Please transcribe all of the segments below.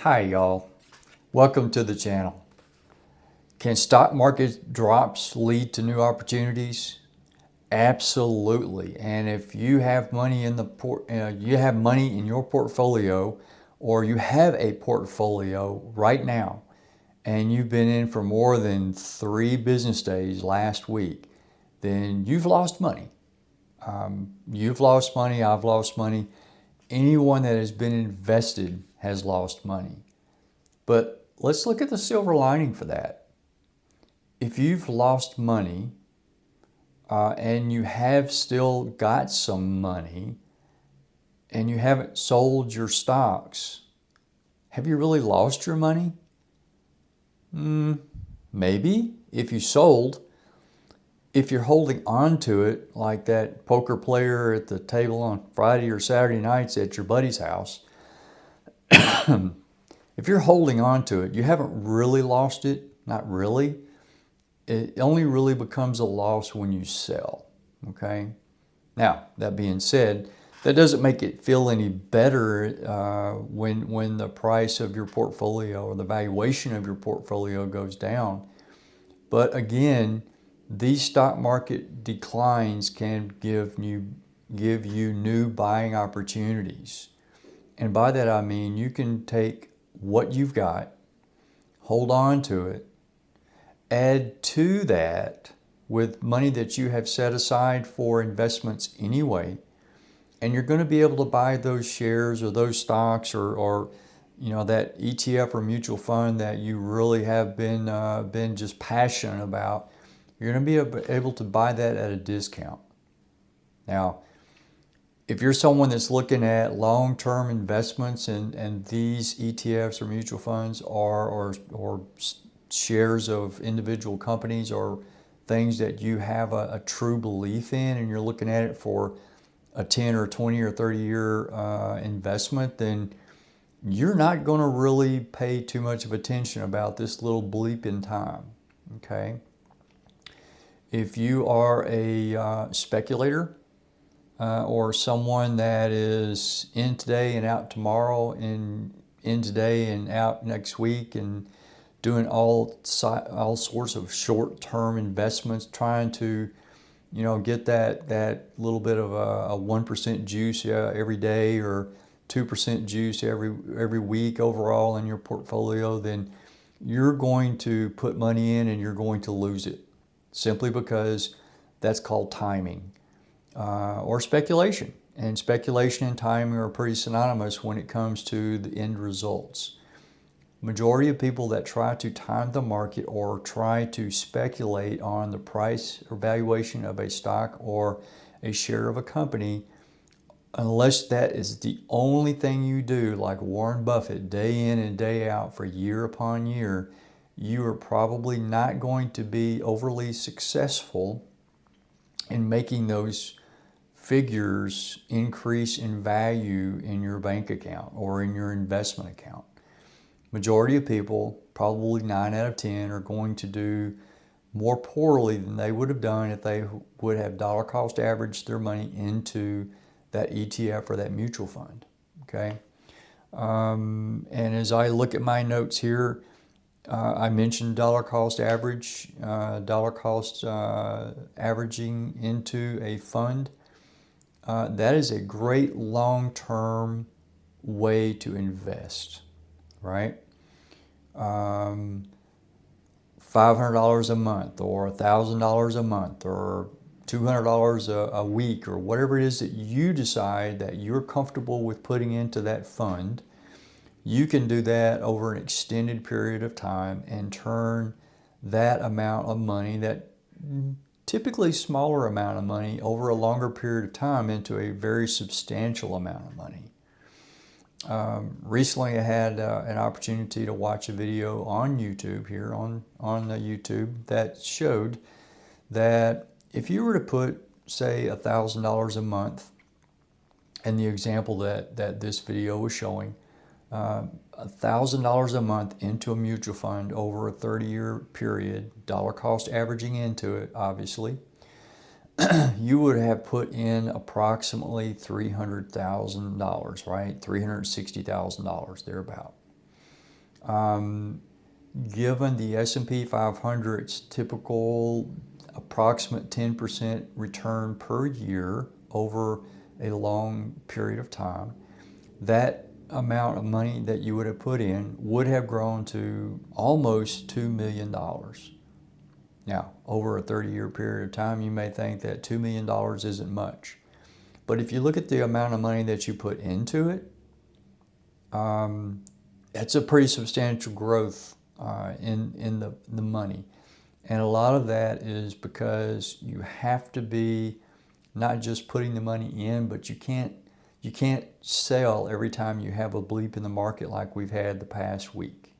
Hi y'all, welcome to the channel. Can stock market drops lead to new opportunities? Absolutely. And if you have money in your portfolio, or you have a portfolio right now and you've been in for more than 3 business days last week, then you've lost money. You've lost money, I've lost money. Anyone that has been invested has lost money. But let's look at the silver lining for that. If you've lost money and you have still got some money and you haven't sold your stocks, have you really lost your money? Maybe, if you sold. If you're holding on to it like that poker player at the table on Friday or Saturday nights at your buddy's house, if you're holding on to it, you haven't really lost it, not really. It only really becomes a loss when you sell, okay? Now, that being said, that doesn't make it feel any better when the price of your portfolio or the valuation of your portfolio goes down. But again, these stock market declines can give you new buying opportunities. And by that I mean you can take what you've got, hold on to it, add to that with money that you have set aside for investments anyway, and you're going to be able to buy those shares or those stocks or that ETF or mutual fund that you really have been just passionate about. You're going to be able to buy that at a discount. Now, if you're someone that's looking at long-term investments and these ETFs or mutual funds or shares of individual companies or things that you have a true belief in, and you're looking at it for a 10 or 20 or 30 year investment, then you're not going to really pay too much of attention about this little bleep in time, okay? If you are a speculator or someone that is in today and out tomorrow, and in today and out next week, and doing all sorts of short-term investments, trying to get that little bit of a 1% juice every day or 2% juice every week overall in your portfolio, then you're going to put money in and you're going to lose it, simply because that's called timing or speculation. And speculation and timing are pretty synonymous when it comes to the end results. Majority of people that try to time the market or try to speculate on the price or valuation of a stock or a share of a company, unless that is the only thing you do, like Warren Buffett, day in and day out for year upon year, you are probably not going to be overly successful in making those figures increase in value in your bank account or in your investment account. Majority of people, probably 9 out of 10, are going to do more poorly than they would have done if they would have dollar cost averaged their money into that ETF or that mutual fund, okay? And as I look at my notes here, I mentioned dollar cost average, averaging into a fund. That is a great long-term way to invest, right? $500 a month or $1,000 a month or $200 a week, or whatever it is that you decide that you're comfortable with putting into that fund, you can do that over an extended period of time and turn that amount of money, that typically smaller amount of money, over a longer period of time into a very substantial amount of money. Recently I had an opportunity to watch a video on YouTube here on YouTube that showed that if you were to put, say, $1,000 a month, and the example that this video was showing, $1,000 a month into a mutual fund over a 30-year period, dollar cost averaging into it, obviously, you would have put in approximately $300,000, right? $360,000, thereabout. Given the S&P 500's typical approximate 10% return per year over a long period of time, that amount of money that you would have put in would have grown to almost $2 million. Now, over a 30-year period of time, you may think that $2 million isn't much. But if you look at the amount of money that you put into it, that's a pretty substantial growth in the money. And a lot of that is because you have to be not just putting the money in, but you can't sell every time you have a bleep in the market like we've had the past week.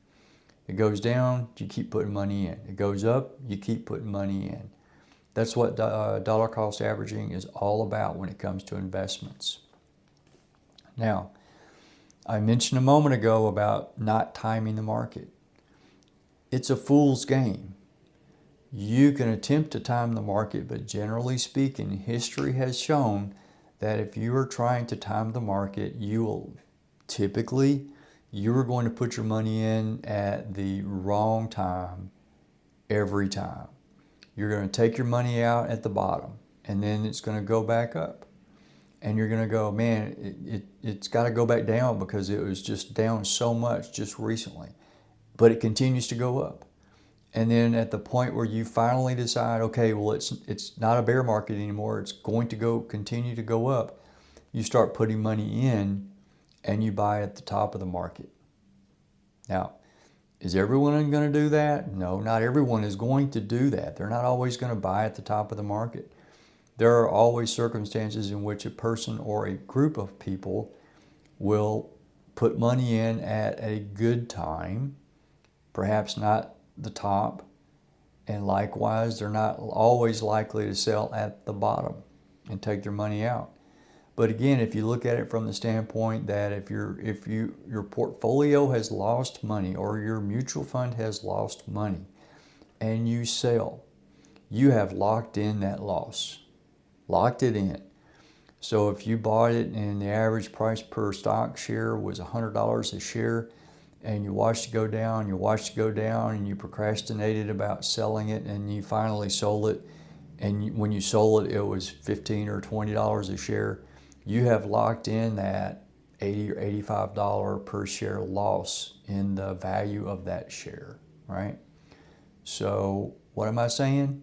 It goes down, you keep putting money in. It goes up, you keep putting money in. That's what dollar cost averaging is all about when it comes to investments. Now, I mentioned a moment ago about not timing the market. It's a fool's game. You can attempt to time the market, but generally speaking, history has shown that if you are trying to time the market, you are going to put your money in at the wrong time every time. You're going to take your money out at the bottom, and then it's going to go back up. And you're going to go, man, it's got to go back down because it was just down so much just recently. But it continues to go up. And then at the point where you finally decide, okay, well, it's not a bear market anymore, it's going to continue to go up, you start putting money in and you buy at the top of the market. Now, is everyone going to do that? No, not everyone is going to do that. They're not always going to buy at the top of the market. There are always circumstances in which a person or a group of people will put money in at a good time, perhaps not the top, and likewise they're not always likely to sell at the bottom and take their money out. But again, if you look at it from the standpoint that if your portfolio has lost money or your mutual fund has lost money and you sell, you have locked in that loss. Locked it in. So if you bought it and the average price per stock share was $100 a share, and you watched it go down, and you procrastinated about selling it, and you finally sold it, and when you sold it, it was $15 or $20 a share, you have locked in that $80 or $85 per share loss in the value of that share, right? So what am I saying?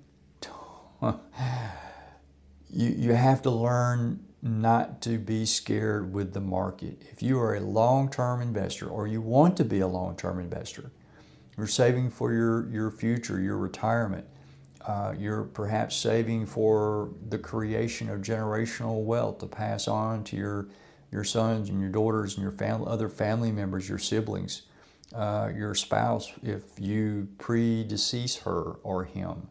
You have to learn not to be scared with the market. If you are a long-term investor, or you want to be a long-term investor, you're saving for your future, your retirement, you're perhaps saving for the creation of generational wealth to pass on to your sons and your daughters and your other family members, your siblings, your spouse, if you predecease her or him.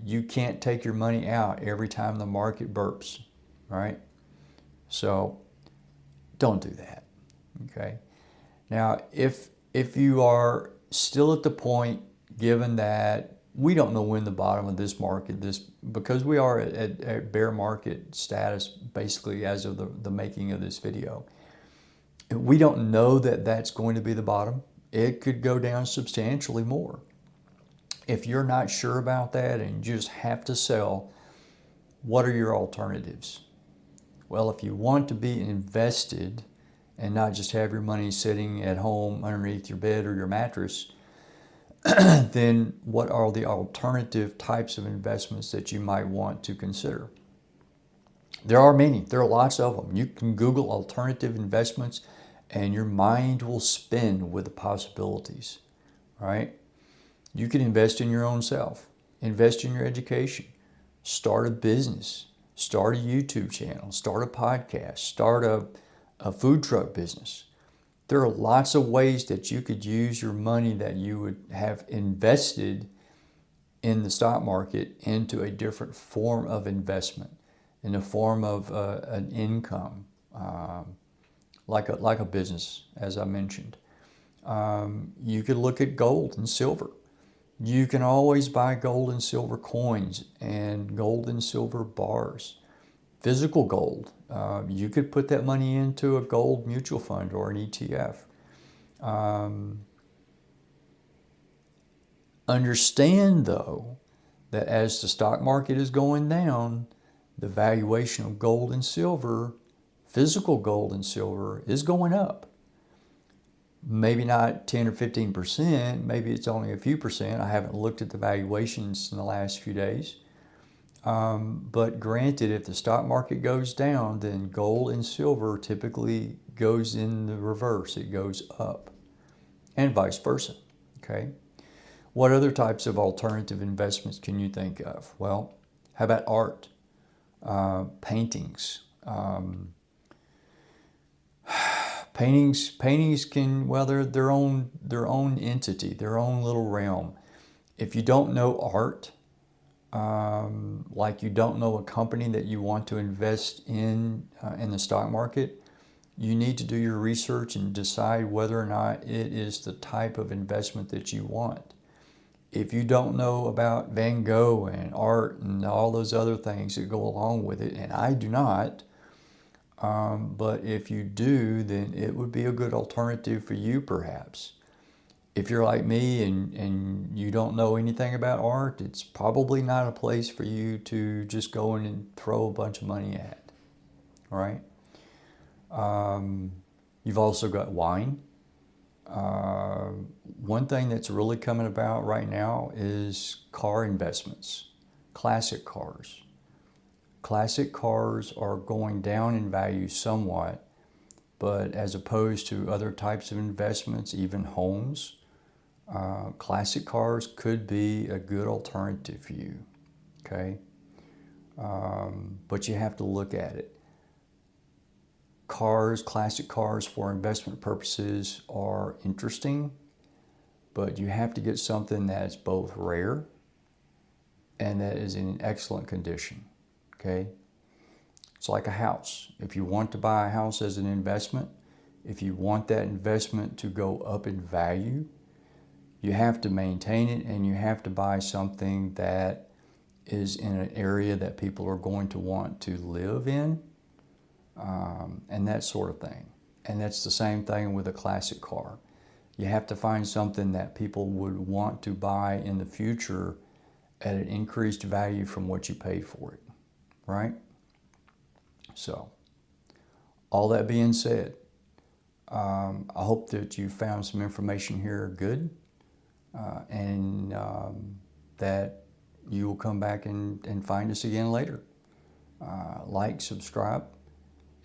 You can't take your money out every time the market burps, right? So don't do that, okay? Now, if you are still at the point, given that we don't know when the bottom of this market, because we are at bear market status basically as of the making of this video, we don't know that that's going to be the bottom. It could go down substantially more. If you're not sure about that and you just have to sell, what are your alternatives? Well, if you want to be invested and not just have your money sitting at home underneath your bed or your mattress, then what are the alternative types of investments that you might want to consider? There are many. There are lots of them. You can Google alternative investments and your mind will spin with the possibilities, right? You can invest in your own self, invest in your education, start a business, start a YouTube channel, start a podcast, start a food truck business. There are lots of ways that you could use your money that you would have invested in the stock market into a different form of investment, in the form of an income, like a business, as I mentioned. You could look at gold and silver. You can always buy gold and silver coins and gold and silver bars. Physical gold. You could put that money into a gold mutual fund or an ETF. Understand, though, that as the stock market is going down, the valuation of gold and silver, physical gold and silver, is going up. Maybe not 10 or 15%, maybe it's only a few percent. I haven't looked at the valuations in the last few days. But granted, if the stock market goes down, then gold and silver typically goes in the reverse. It goes up, and vice versa, okay? What other types of alternative investments can you think of? Well, how about art, paintings? Paintings can, well, they're their own entity, their own little realm. If you don't know art, like you don't know a company that you want to invest in the stock market, you need to do your research and decide whether or not it is the type of investment that you want. If you don't know about Van Gogh and art and all those other things that go along with it, and I do not, but if you do, then it would be a good alternative for you perhaps. If you're like me and you don't know anything about art, it's probably not a place for you to just go in and throw a bunch of money at, all right? You've also got wine. One thing that's really coming about right now is car investments, classic cars. Classic cars are going down in value somewhat, but as opposed to other types of investments, even homes, classic cars could be a good alternative for you, okay? But you have to look at it. Classic cars for investment purposes are interesting, but you have to get something that's both rare and that is in excellent condition, okay? It's like a house. If you want to buy a house as an investment, if you want that investment to go up in value, you have to maintain it and you have to buy something that is in an area that people are going to want to live in, and that sort of thing. And that's the same thing with a classic car. You have to find something that people would want to buy in the future at an increased value from what you paid for it, right? So, all that being said, I hope that you found some information here good, and that you will come back and find us again later. Like, subscribe,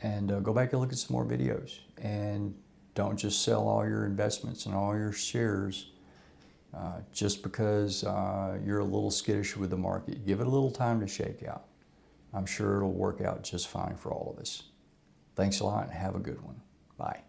and go back and look at some more videos. And don't just sell all your investments and all your shares just because you're a little skittish with the market. Give it a little time to shake out. I'm sure it'll work out just fine for all of us. Thanks a lot and have a good one. Bye.